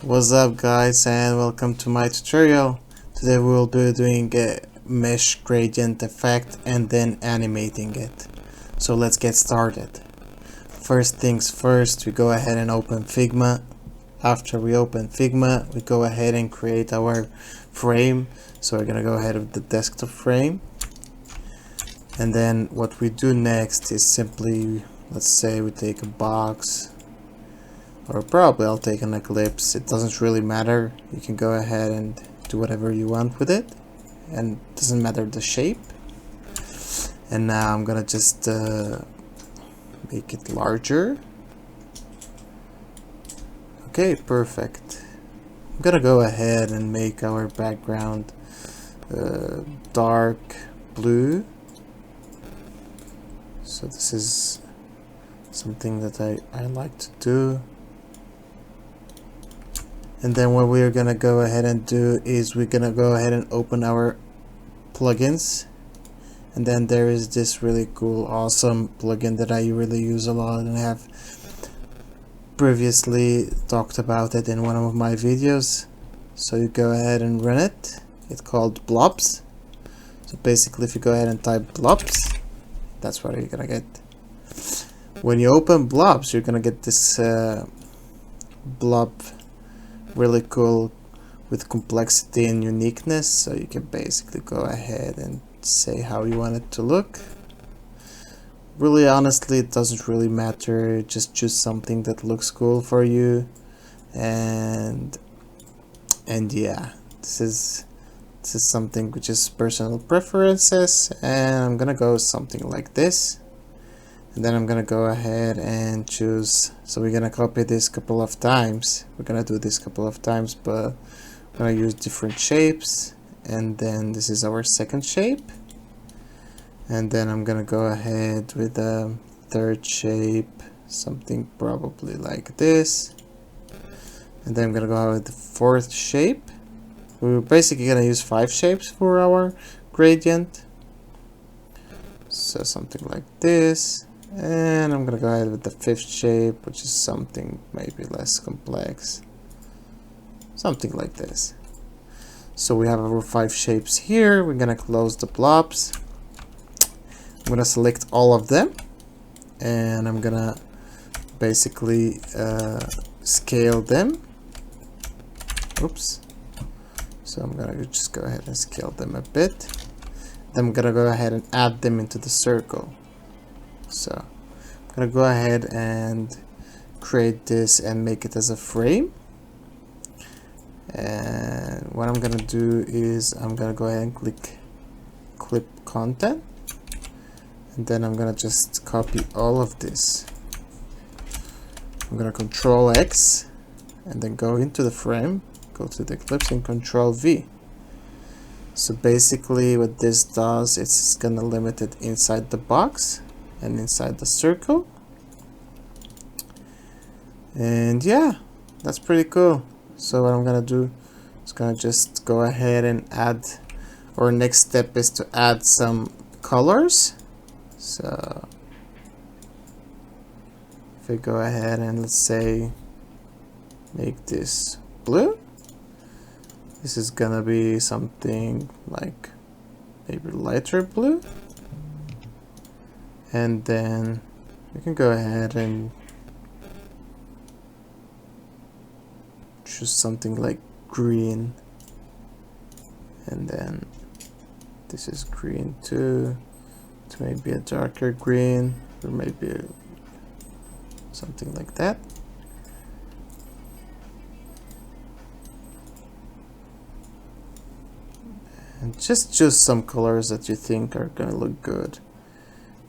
What's up guys, and welcome to my tutorial. Today we will be doing a mesh gradient effect and then animating it. So let's get started. First things first, we go ahead and open Figma. After we open Figma, we go ahead and create our frame. So we're gonna go ahead with the desktop frame. And then what we do next is simply, let's say we take a box, or probably I'll take an eclipse. It doesn't really matter. You can go ahead and do whatever you want with it, and it doesn't matter the shape. And now I'm gonna just make it larger. Okay, perfect. I'm gonna go ahead and make our background dark blue. So this is something that I like to do. And then what we're gonna go ahead and do is we're gonna go ahead and open our plugins. And then there is this really cool, awesome plugin that I really use a lot, and I have previously talked about it in one of my videos. So you go ahead and run it. It's called Blobs. So basically if you go ahead and type Blobs, that's what you're gonna get. When you open Blobs, you're gonna get this blob, really cool, with complexity and uniqueness. So you can basically go ahead and say how you want it to look. Really, honestly, it doesn't really matter. Just choose something that looks cool for you, and yeah, this is something which is personal preferences, and I'm gonna go something like this. And then I'm gonna go ahead and choose, so we're gonna copy this a couple of times. We're gonna do this a couple of times, but I'm gonna use different shapes. And then this is our second shape. And then I'm gonna go ahead with a third shape, something probably like this. And then I'm gonna go ahead with the fourth shape. We're basically gonna use 5 shapes for our gradient. So something like this. And I'm gonna go ahead with the 5th shape, which is something maybe less complex, something like this. So we have our 5 shapes here. We're gonna close the blobs. I'm gonna select all of them, and I'm gonna basically scale them. Oops. So I'm gonna just go ahead and scale them a bit. Then I'm gonna go ahead and add them into the circle. So I'm gonna go ahead and create this and make it as a frame. And what I'm gonna do is I'm gonna go ahead and click clip content, and then I'm gonna just copy all of this. I'm gonna Control X and then go into the frame, go to the ellipse and Control V. So basically what this does, it's gonna limit it inside the box and inside the circle. And yeah, that's pretty cool. So what I'm gonna do is gonna just go ahead and add, or next step is to add some colors. So if I go ahead and let's say make this blue, this is gonna be something like maybe lighter blue. And then we can go ahead and choose something like green, and then this is green too. It's maybe a darker green, or maybe something like that. And just choose some colors that you think are gonna look good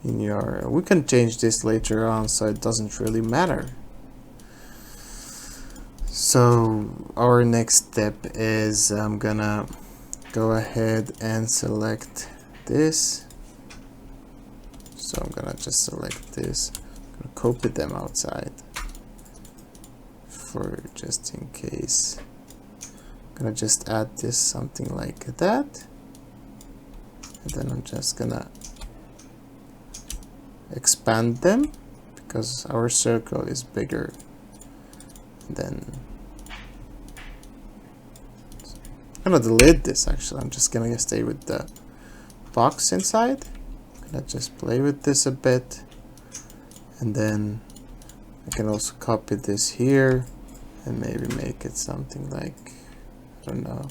in your, we can change this later on, so it doesn't really matter. So our next step is I'm gonna go ahead and select this. So I'm gonna just select this, I'm gonna copy them outside for just in case. I'm gonna just add this something like that, and then I'm just gonna expand them because our circle is bigger than I'm gonna delete this actually. I'm just gonna stay with the box inside. I'm gonna just play with this a bit, and then I can also copy this here and maybe make it something like, I don't know,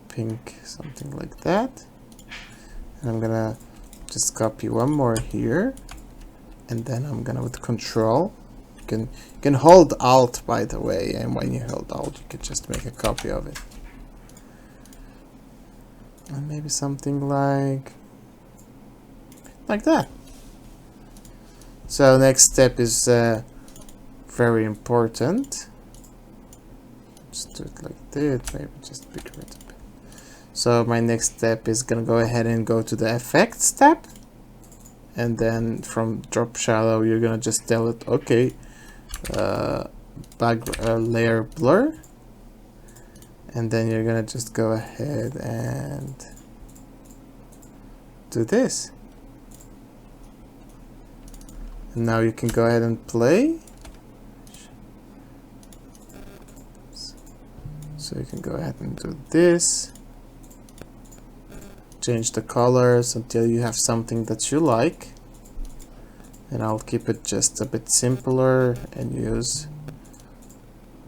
pink, something like that. And I'm gonna just copy one more here, and then I'm gonna with control, you can hold alt, by the way, and when you hold alt you can just make a copy of it. And maybe something like that. So next step is very important. Just do it like this, maybe just bigger it a bit. So my next step is gonna go ahead and go to the effects tab, and then from drop shadow you're gonna just tell it, okay, layer blur, and then you're gonna just go ahead and do this. And now you can go ahead and play. So you can go ahead and do this. Change the colors until you have something that you like. And I'll keep it just a bit simpler and use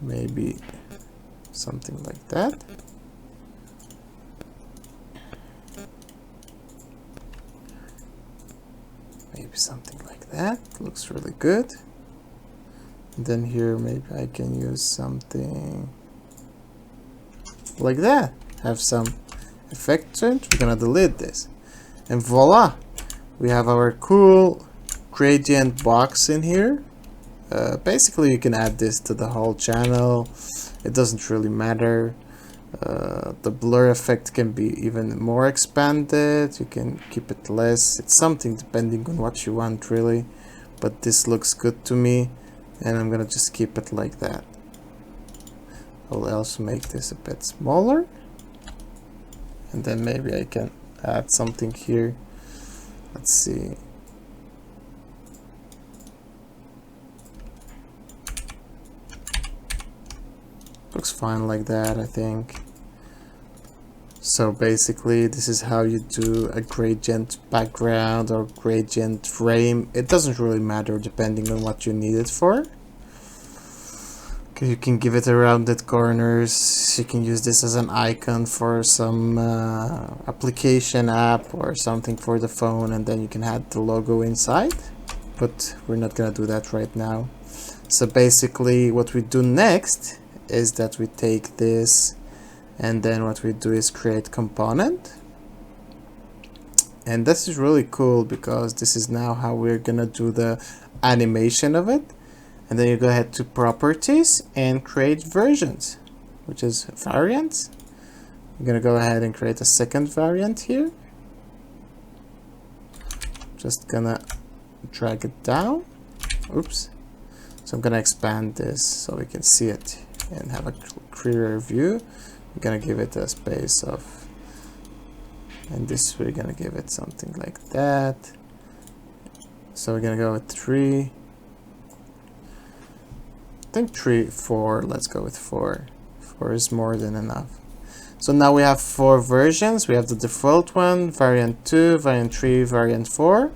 maybe something like that. Maybe something like that. Looks really good. And then here maybe I can use something like that. Have some effect change. We're gonna delete this. And voila! We have our cool gradient box in here. Basically you can add this to the whole channel. It doesn't really matter. The blur effect can be even more expanded. You can keep it less. It's something depending on what you want really. But this looks good to me, and I'm gonna just keep it like that. I'll also make this a bit smaller, and then maybe I can add something here. Let's see. Looks fine like that, I think. So basically this is how you do a gradient background or gradient frame. It doesn't really matter depending on what you need it for. You can give it a rounded corners. You can use this as an icon for some application app or something for the phone, and then you can add the logo inside. But we're not gonna do that right now. So basically what we do next is that we take this, and then what we do is create component. And this is really cool because this is now how we're gonna do the animation of it. And then you go ahead to properties and create versions, which is variants. I'm gonna go ahead and create a second variant here. Just gonna drag it down. Oops. So I'm gonna expand this so we can see it and have a clearer view. I'm gonna give it a space of, and this we're gonna give it something like that. So we're gonna go with 3. I think 3, 4. Let's go with 4. 4 is more than enough. So now we have 4 versions. We have the default one, variant 2, variant 3, variant 4.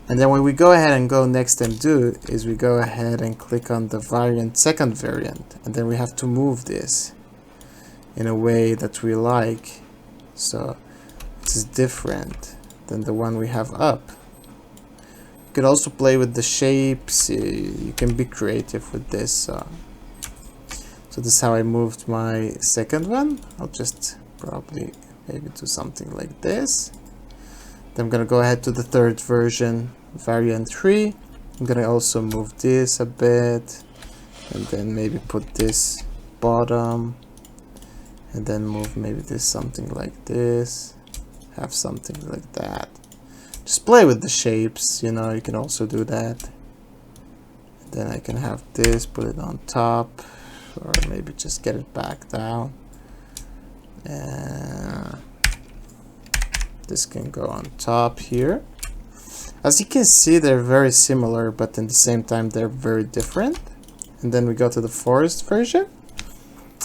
And then when we go ahead and go next and do is we go ahead and click on the second variant, and then we have to move this in a way that we like. So this is different than the one we have up. You can also play with the shapes. You can be creative with this. So this is how I moved my second one. I'll just probably maybe do something like this. Then I'm gonna go ahead to the third version, variant 3. I'm gonna also move this a bit, and then maybe put this bottom, and then move maybe this something like this, have something like that. Just play with the shapes, you know, you can also do that. And then I can have this, put it on top, or maybe just get it back down. And this can go on top here. As you can see, they're very similar, but at the same time they're very different. And then we go to the forest version.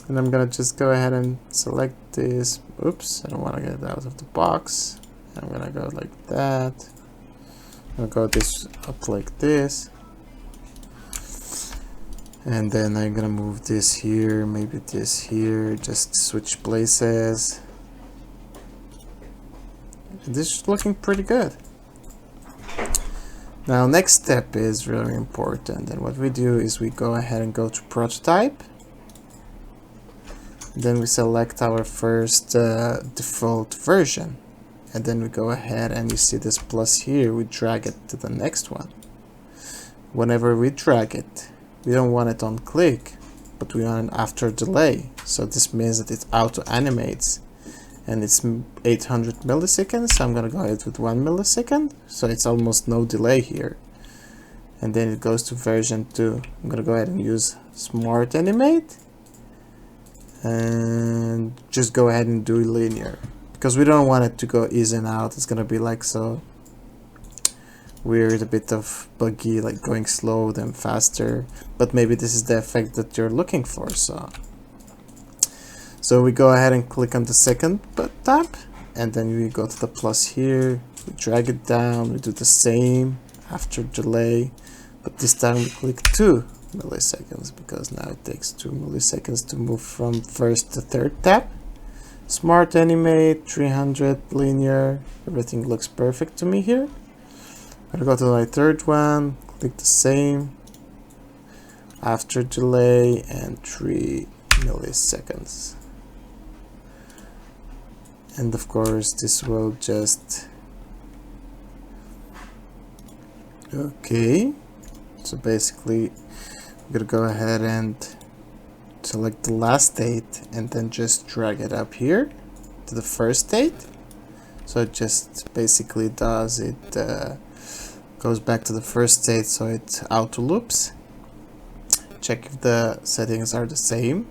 And I'm gonna just go ahead and select this. Oops, I don't want to get it out of the box. I'm gonna go like that. I'll go this up like this. And then I'm gonna move this here, maybe this here, just switch places. This is looking pretty good. Now next step is really important, and what we do is we go ahead and go to prototype. Then we select our first default version, and then we go ahead and you see this plus here, we drag it to the next one. Whenever we drag it, we don't want it on click, but we want it after delay. So this means that it auto animates, and it's 800 milliseconds. So I'm gonna go ahead with 1 millisecond, so it's almost no delay here. And then it goes to version 2. I'm gonna go ahead and use smart animate, and just go ahead and do linear, because we don't want it to go easy and out. It's gonna be like so weird, a bit of buggy, like going slow then faster, but maybe this is the effect that you're looking for. So we go ahead and click on the second tab, and then we go to the plus here, we drag it down, we do the same after delay, but this time we click 2 milliseconds, because now it takes 2 milliseconds to move from first to third tab. Smart animate, 300 linear, everything looks perfect to me here. I'm gonna go to my third one, click the same, after delay, and 3 milliseconds. And of course this will just, okay, so basically I'm gonna go ahead and select the last state and then just drag it up here to the first state. So it just basically does it, goes back to the first state, so it auto loops. Check if the settings are the same.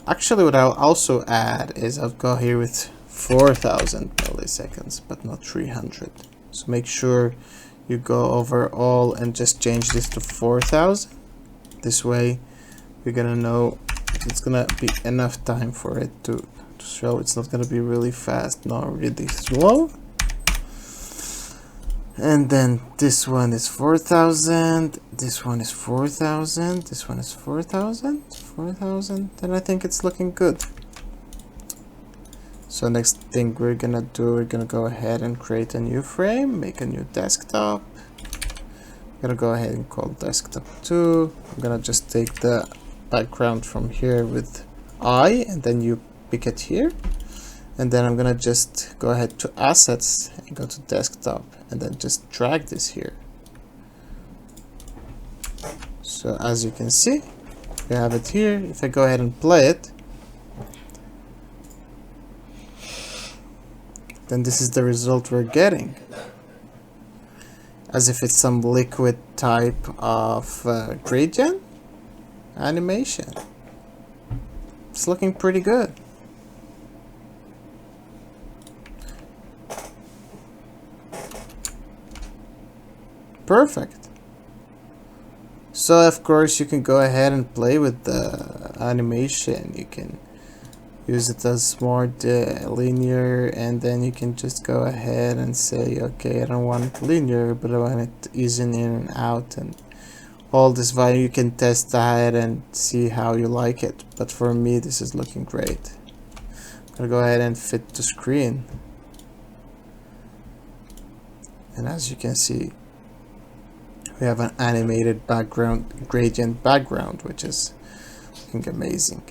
Actually, what I'll also add is I'll go here with 4000 milliseconds, but not 300. So make sure you go over all and just change this to 4000. This way we're gonna know it's gonna be enough time for it to show. It's not gonna be really fast nor really slow. And then this one is 4000, this one is 4000, this one is 4000, 4000, then I think it's looking good. So next thing we're gonna do, we're gonna go ahead and create a new frame, make a new desktop. I'm gonna go ahead and call desktop 2. I'm gonna just take the background from here with I, and then you pick it here. And then I'm gonna just go ahead to assets and go to desktop, and then just drag this here. So as you can see, we have it here. If I go ahead and play it, then this is the result we're getting, as if it's some liquid type of gradient animation. It's looking pretty good. Perfect. So of course you can go ahead and play with the animation. You can use it as smart linear, and then you can just go ahead and say, okay, I don't want it linear, but I want it easing in and out, and all this value you can test ahead and see how you like it. But for me, this is looking great. I'm gonna go ahead and fit to screen, and as you can see, we have an animated background, gradient background, which is looking amazing.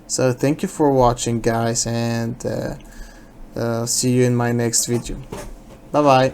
So thank you for watching, guys, and see you in my next video. Bye bye.